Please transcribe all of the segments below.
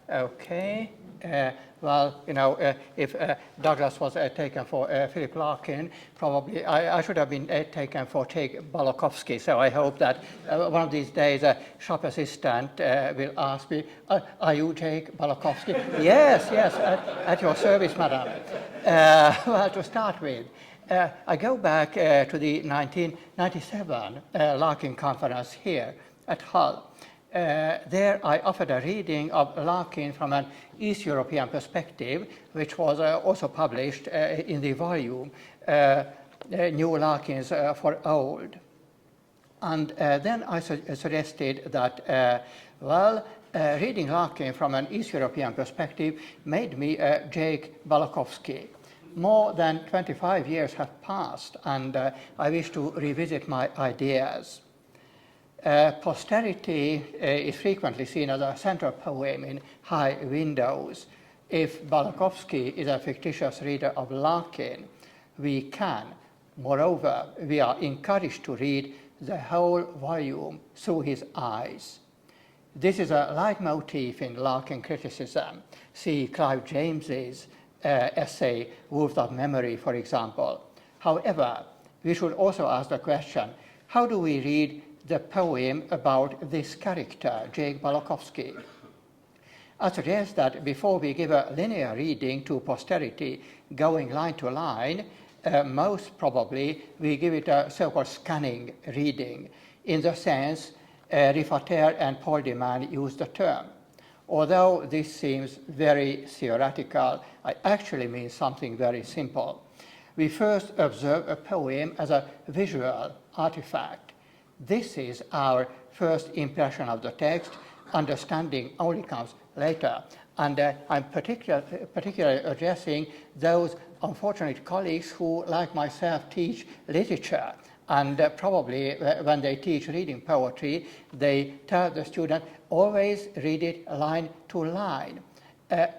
Okay. Well, you know, if Douglas was taken for Philip Larkin, probably I should have been taken for Jake Balokowsky. So I hope that one of these days a shop assistant will ask me, are you Jake Balokowsky? Yes, yes, at your service, madam. Well, to start with, I go back to the 1997 Larkin Conference here at Hull. There I offered a reading of Larkin from an East European perspective, which was also published in the volume New Larkins for Old. And then I suggested that, reading Larkin from an East European perspective made me Jake Balokowsky. More than 25 years have passed, and I wish to revisit my ideas. Posterity is frequently seen as a central poem in High Windows. If Balokowsky is a fictitious reader of Larkin, we can. Moreover, we are encouraged to read the whole volume through his eyes. This is a leitmotif in Larkin criticism. See Clive James's essay, Wolves of Memory, for example. However, we should also ask the question, how do we read the poem about this character, Jake Balokowsky? I suggest that before we give a linear reading to posterity, going line to line, most probably we give it a so-called scanning reading, in the sense Rifater and Paul de Man used the term. Although this seems very theoretical, I actually mean something very simple. We first observe a poem as a visual artifact. This is our first impression of the text. Understanding only comes later. And I'm particularly addressing those unfortunate colleagues who, like myself, teach literature. And probably when they teach reading poetry, they tell the student, always read it line to line.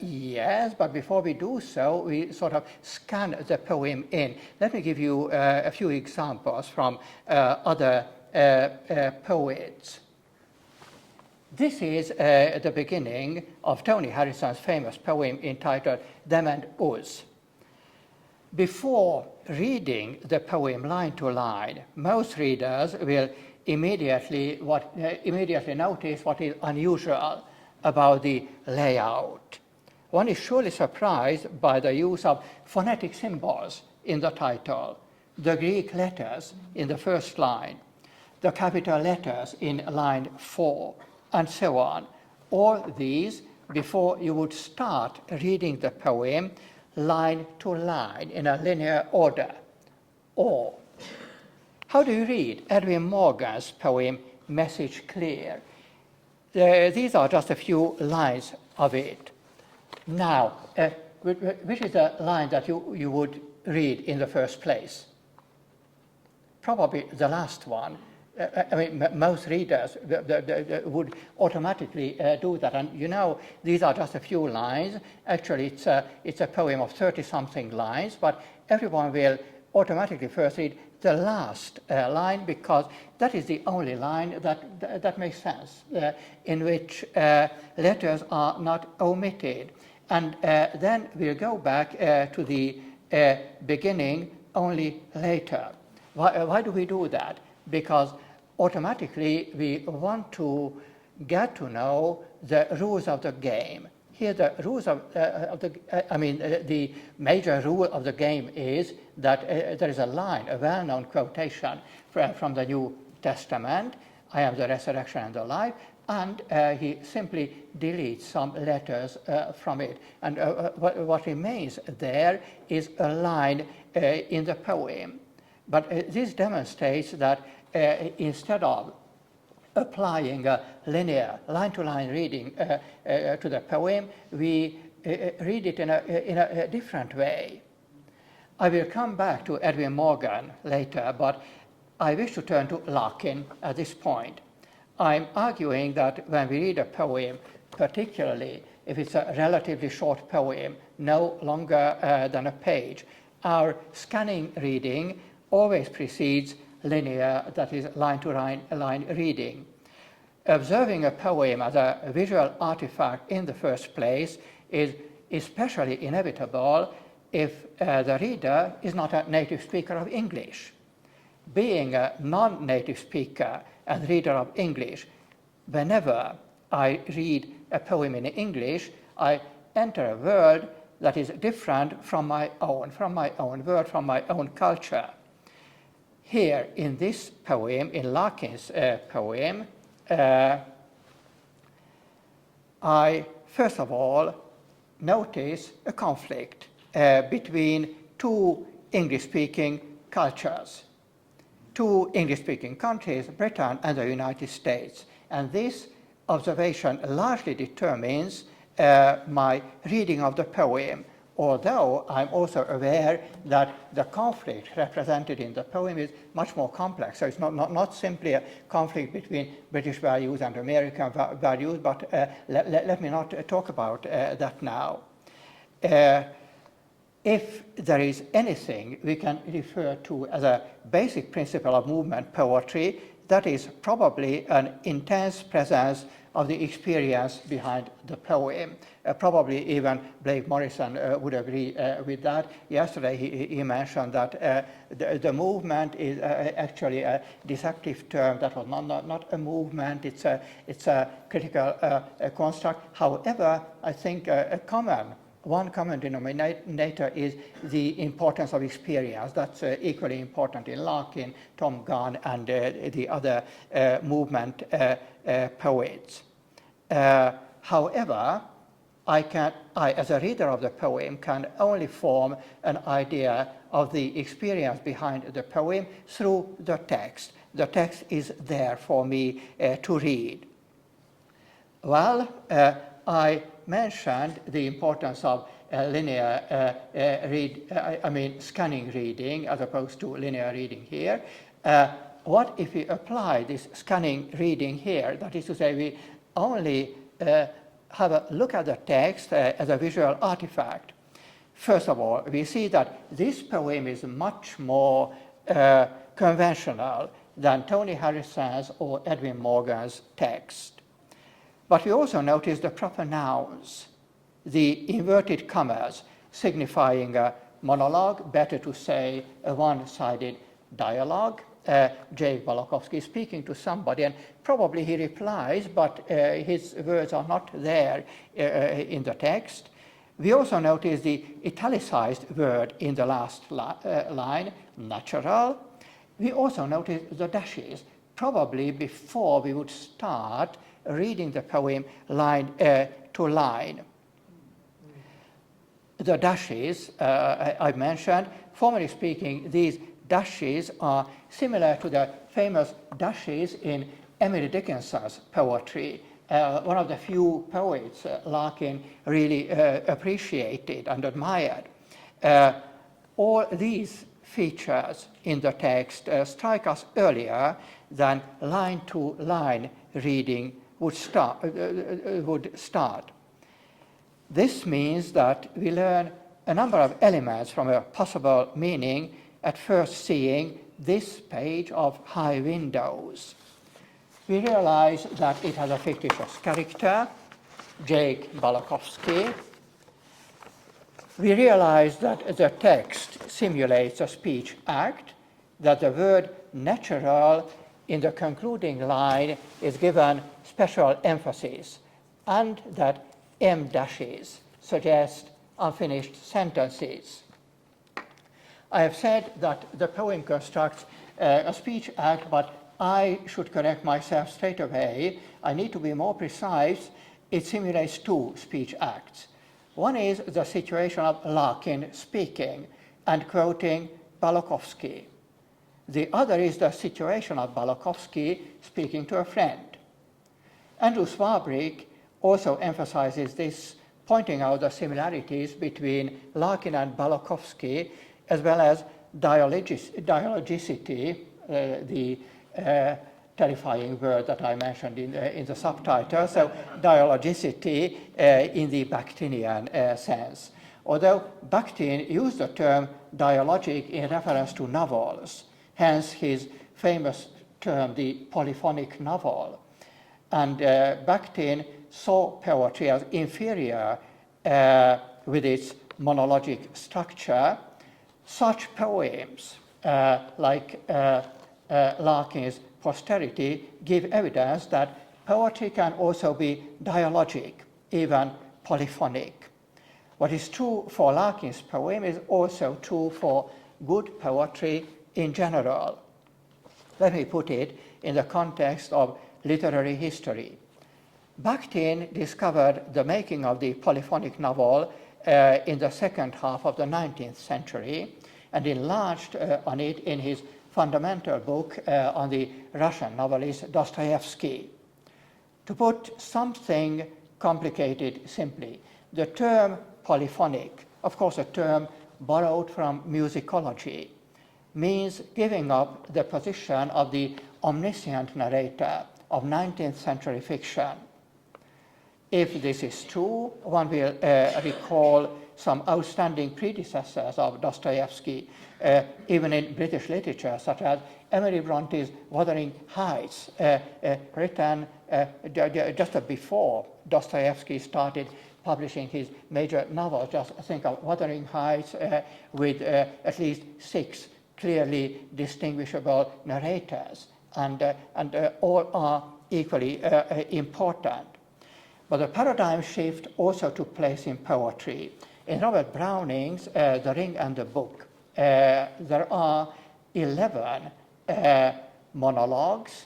Yes, but before we do so, we sort of scan the poem in. Let me give you a few examples from other poets. This is the beginning of Tony Harrison's famous poem entitled Them and Us. Before reading the poem line to line, most readers will immediately notice what is unusual about the layout. One is surely surprised by the use of phonetic symbols in the title, the Greek letters in the first line, the capital letters in line 4, and so on. All these before you would start reading the poem line to line in a linear order. Or, how do you read Edwin Morgan's poem, Message Clear? These are just a few lines of it. Now, which is the line that you would read in the first place? Probably the last one. I mean, most readers would automatically do that. And you know, these are just a few lines. Actually, it's a poem of 30-something lines, but everyone will automatically first read the last line, because that is the only line that makes sense, in which letters are not omitted. And then we'll go back to the beginning only later. Why do we do that? Because automatically we want to get to know the rules of the game. Here the rules the major rule of the game is that there is a line, a well-known quotation from the New Testament, I am the resurrection and the life, and he simply deletes some letters from it. And what remains there is a line in the poem. But this demonstrates that instead of applying a linear line-to-line reading to the poem, we read it in a different way. I will come back to Edwin Morgan later, but I wish to turn to Larkin at this point. I'm arguing that when we read a poem, particularly if it's a relatively short poem, no longer than a page, our scanning reading always precedes linear, that is line-to-line reading. observing a poem as a visual artifact in the first place is especially inevitable if the reader is not a native speaker of English. Being a non-native speaker and reader of English, whenever I read a poem in English, I enter a world that is different from my own world, from my own culture. Here in this poem, in Larkin's poem, I first of all notice a conflict between two English-speaking cultures, two English-speaking countries, Britain and the United States. And this observation largely determines my reading of the poem, although I'm also aware that the conflict represented in the poem is much more complex. So it's not simply a conflict between British values and American values, but let me not talk about that now. If there is anything we can refer to as a basic principle of movement poetry, that is probably an intense presence of the experience behind the poem. Probably even Blake Morrison would agree with that. Yesterday he mentioned that the movement is actually a deceptive term. That was not a movement, it's a critical construct. However, I think one common denominator is the importance of experience. That's equally important in Larkin, Tom Gunn, and the other movement poets. However, I, as a reader of the poem, can only form an idea of the experience behind the poem through the text. The text is there for me to read. Well, I mentioned the importance of linear scanning reading as opposed to linear reading here. What if we apply this scanning reading here? That is to say, we only have a look at the text as a visual artifact. First of all, we see that this poem is much more conventional than Tony Harrison's or Edwin Morgan's text. But we also notice the proper nouns, the inverted commas, signifying a monologue, better to say a one-sided dialogue. Jake Balokowsky is speaking to somebody, and probably he replies, but his words are not there in the text. We also notice the italicized word in the last line, natural. We also notice the dashes, probably before we would start reading the poem line to line. The dashes I mentioned, formally speaking, these dashes are similar to the famous dashes in Emily Dickinson's poetry. One of the few poets Larkin really appreciated and admired. All these features in the text strike us earlier than line-to-line reading would start. This means that we learn a number of elements from a possible meaning at first seeing this page of High Windows. We realize that it has a fictitious character, Jake Balokowsky. We realize that the text simulates a speech act, that the word natural in the concluding line is given special emphasis, and that M dashes suggest unfinished sentences. I have said that the poem constructs a speech act, but I should correct myself straight away. I need to be more precise. It simulates two speech acts. One is the situation of Larkin speaking and quoting Balokowsky. The other is the situation of Balokowsky speaking to a friend. Andrew Swarbrick also emphasizes this, pointing out the similarities between Larkin and Balokowsky, as well as dialogicity, the terrifying word that I mentioned in the subtitle, so dialogicity in the Bakhtinian sense. Although Bakhtin used the term dialogic in reference to novels, hence his famous term, the polyphonic novel. And Bakhtin saw poetry as inferior with its monologic structure. Such poems, like Larkin's Posterity, give evidence that poetry can also be dialogic, even polyphonic. What is true for Larkin's poem is also true for good poetry in general. Let me put it in the context of literary history. Bakhtin discovered the making of the polyphonic novel in the second half of the 19th century and enlarged on it in his fundamental book on the Russian novelist Dostoevsky. To put something complicated simply, the term polyphonic, of course a term borrowed from musicology, means giving up the position of the omniscient narrator of 19th century fiction. If this is true, one will recall some outstanding predecessors of Dostoevsky, even in British literature, such as Emily Bronte's Wuthering Heights, written just before Dostoevsky started publishing his major novels. Just think of Wuthering Heights with at least 6 clearly distinguishable narrators, and all are equally important. But the paradigm shift also took place in poetry. In Robert Browning's The Ring and the Book, there are 11 monologues,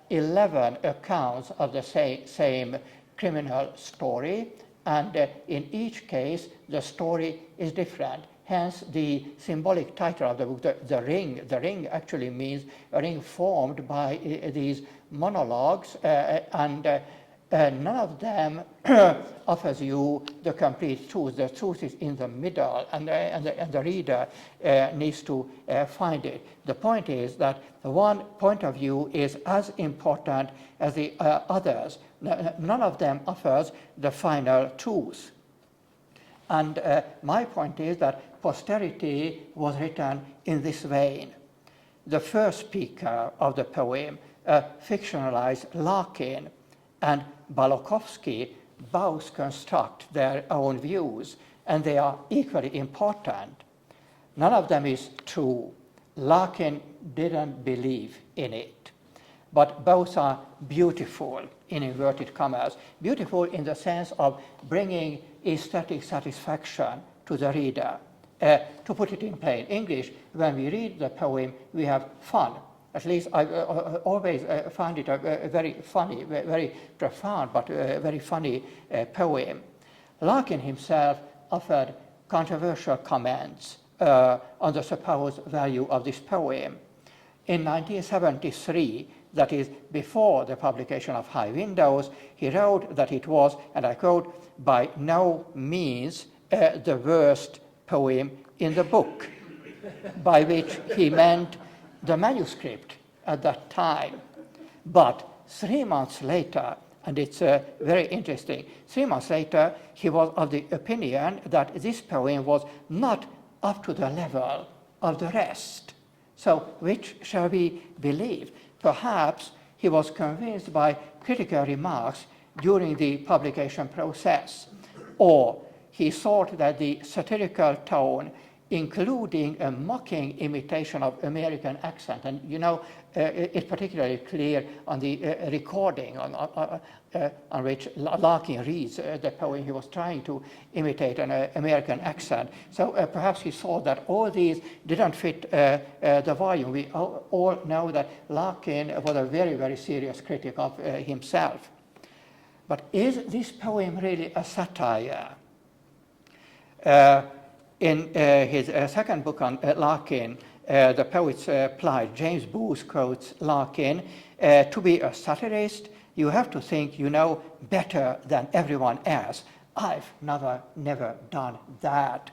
11 accounts of the same criminal story, and in each case the story is different. Hence the symbolic title of the book, the Ring. The ring actually means a ring formed by these monologues, and none of them offers you the complete truth. The truth is in the middle, and the reader needs to find it. The point is that one point of view is as important as the others. None of them offers the final truth. And my point is that Posterity was written in this vein. The first speaker of the poem fictionalized Larkin, and Balokowsky both construct their own views, and they are equally important. None of them is true. Larkin didn't believe in it. But both are beautiful, in inverted commas. Beautiful in the sense of bringing aesthetic satisfaction to the reader. To put it in plain English, when we read the poem, we have fun. At least I always find it a very funny, very profound, but very funny poem. Larkin himself offered controversial comments on the supposed value of this poem. In 1973, that is before the publication of High Windows, he wrote that it was, and I quote, by no means the worst poem in the book, by which he meant the manuscript at that time. But 3 months later, and it's very interesting, 3 months later, he was of the opinion that this poem was not up to the level of the rest. So which shall we believe? Perhaps he was convinced by critical remarks during the publication process, or he thought that the satirical tone, including a mocking imitation of American accent, and you know, it's particularly clear on the recording on which Larkin reads the poem. He was trying to imitate an American accent. So perhaps he saw that all these didn't fit the volume. We all know that Larkin was a very, very serious critic of himself. But is this poem really a satire? In his second book on Larkin, The Poet's Plight, James Booth quotes Larkin, to be a satirist, you have to think you know better than everyone else. I've never done that,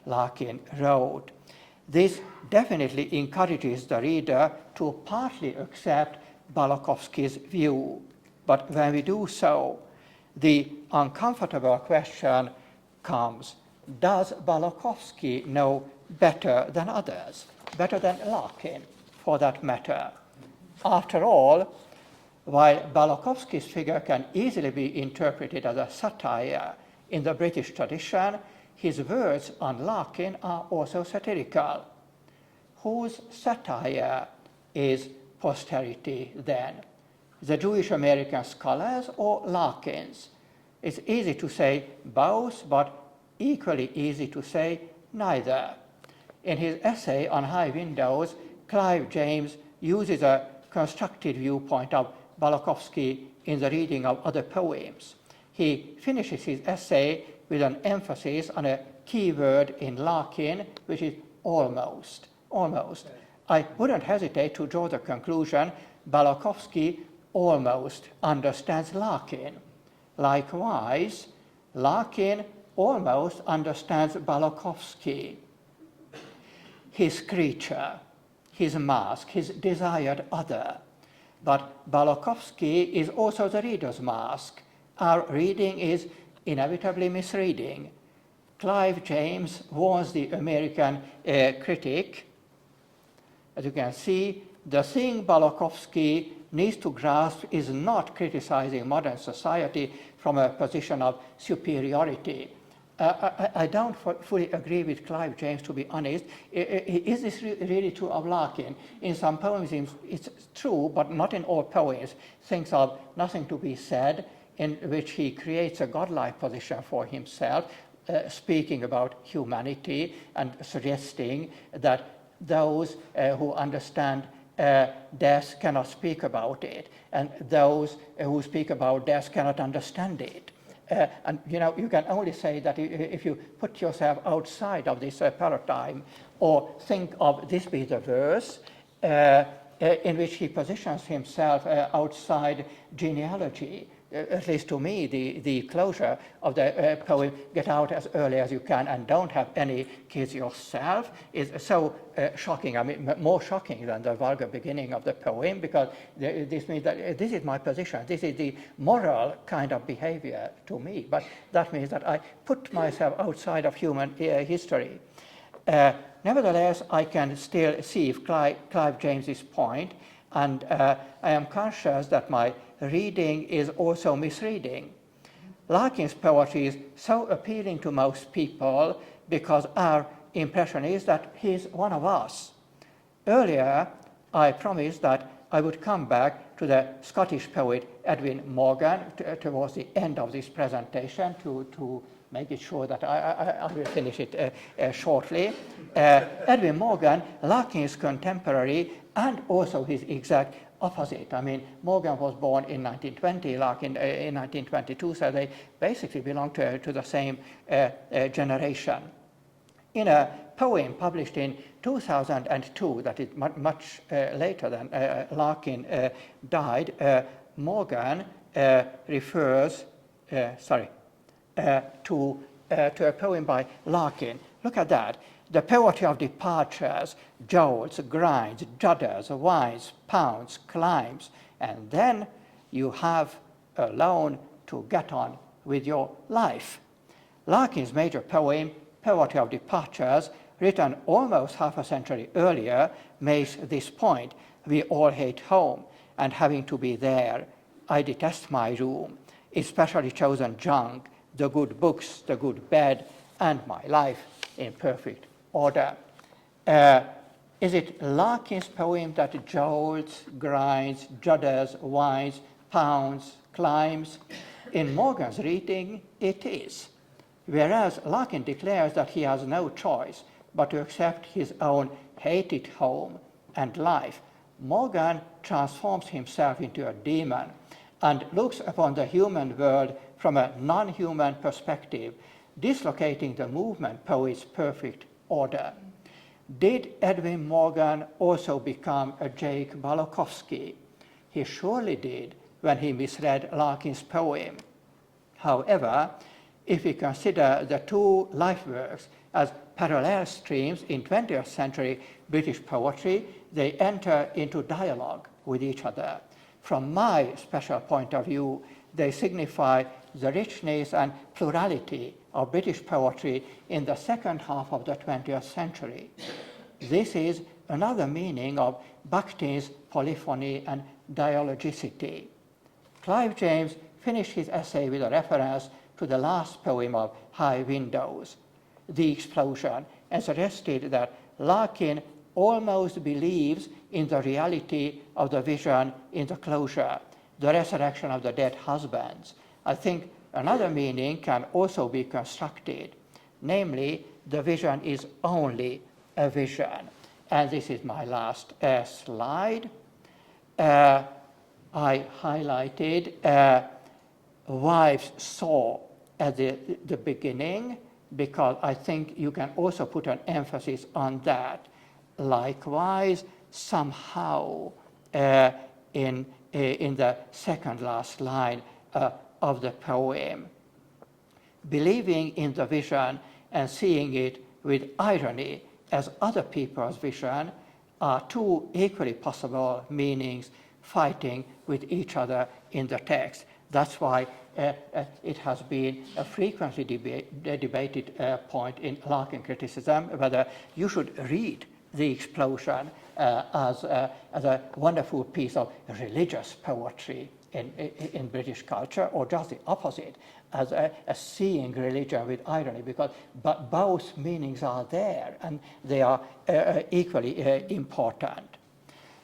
Larkin wrote. This definitely encourages the reader to partly accept Balokowsky's view. But when we do so, the uncomfortable question comes: does Balokowsky know better than others, better than Larkin, for that matter? After all, While Balokowsky's figure can easily be interpreted as a satire in the British tradition, his words on Larkin are also satirical. Whose satire is posterity then? The Jewish American scholars or Larkin's? It's easy to say both, but equally easy to say neither. In his essay on high windows, Clive James uses a constructed viewpoint of Balokowsky in the reading of other poems. He finishes his essay with an emphasis on a key word in Larkin, which is almost. Almost. I wouldn't hesitate to draw the conclusion Balokowsky almost understands Larkin. Likewise, Larkin almost understands Balokowsky. His creature, his mask, his desired other. But Balokowsky is also the reader's mask. Our reading is inevitably misreading. Clive James was the American critic. As you can see, the thing Balokowsky needs to grasp is not criticizing modern society from a position of superiority. I don't fully agree with Clive James, to be honest. Is this really true of Larkin? In some poems, it's true, but not in all poems. Things of Nothing to Be Said, in which he creates a godlike position for himself, speaking about humanity and suggesting that those who understand death cannot speak about it, and those who speak about death cannot understand it. And you can only say that if you put yourself outside of this paradigm, or think of this be the verse in which he positions himself outside genealogy. At least to me, the closure of the poem, get out as early as you can and don't have any kids yourself, is so shocking. I mean, more shocking than the vulgar beginning of the poem, because this means that this is my position. This is the moral kind of behavior to me. But that means that I put myself outside of human history. Nevertheless, I can still see Clive James's point, and I am conscious that my reading is also misreading. Larkin's poetry is so appealing to most people because our impression is that he's one of us. Earlier, I promised that I would come back to the Scottish poet Edwin Morgan towards the end of this presentation to make it sure that I will finish it shortly. Edwin Morgan, Larkin's contemporary and also his exact opposite. I mean, Morgan was born in 1920, Larkin in 1922, so they basically belong to the same generation. In a poem published in 2002, that is much later than Larkin died, Morgan refers to a poem by Larkin. Look at that. The poetry of departures, jolts, grinds, judders, winds, pounds, climbs, and then you have alone to get on with your life. Larkin's major poem, Poetry of Departures, written almost half a century earlier, makes this point. We all hate home and having to be there. I detest my room, especially chosen junk, the good books, the good bed, and my life in perfect order. Is it Larkin's poem that jolts, grinds, judders, winds, pounds, climbs? In Morgan's reading, it is. Whereas Larkin declares that he has no choice but to accept his own hated home and life, Morgan transforms himself into a demon and looks upon the human world from a non-human perspective, dislocating the movement poet's perfect order. Did Edwin Morgan also become a Jake Balokowsky? He surely did when he misread Larkin's poem. However, if we consider the two life works as parallel streams in 20th century British poetry, they enter into dialogue with each other. From my special point of view, they signify the richness and plurality of British poetry in the second half of the 20th century. This is another meaning of Bakhtin's polyphony and dialogicity. Clive James finished his essay with a reference to the last poem of High Windows, The Explosion, and suggested that Larkin almost believes in the reality of the vision in the closure, the resurrection of the dead husbands. I think another meaning can also be constructed, namely, the vision is only a vision. And this is my last slide. I highlighted wives' saw at the beginning, because I think you can also put an emphasis on that. Likewise, somehow, in the second last line of the poem, believing in the vision and seeing it with irony as other people's vision are two equally possible meanings fighting with each other in the text. That's why it has been a frequently debated point in Larkin criticism, whether you should read The Explosion as a wonderful piece of religious poetry in British culture, or just the opposite, as seeing religion with irony, because both meanings are there and they are equally important.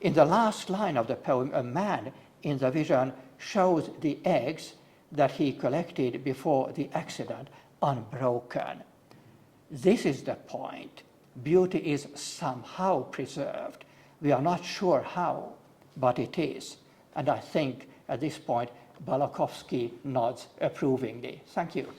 In the last line of the poem, a man in the vision shows the eggs that he collected before the accident unbroken. This is the point. Beauty is somehow preserved. We are not sure how, but it is. And I think at this point, Balokowsky nods approvingly. Thank you.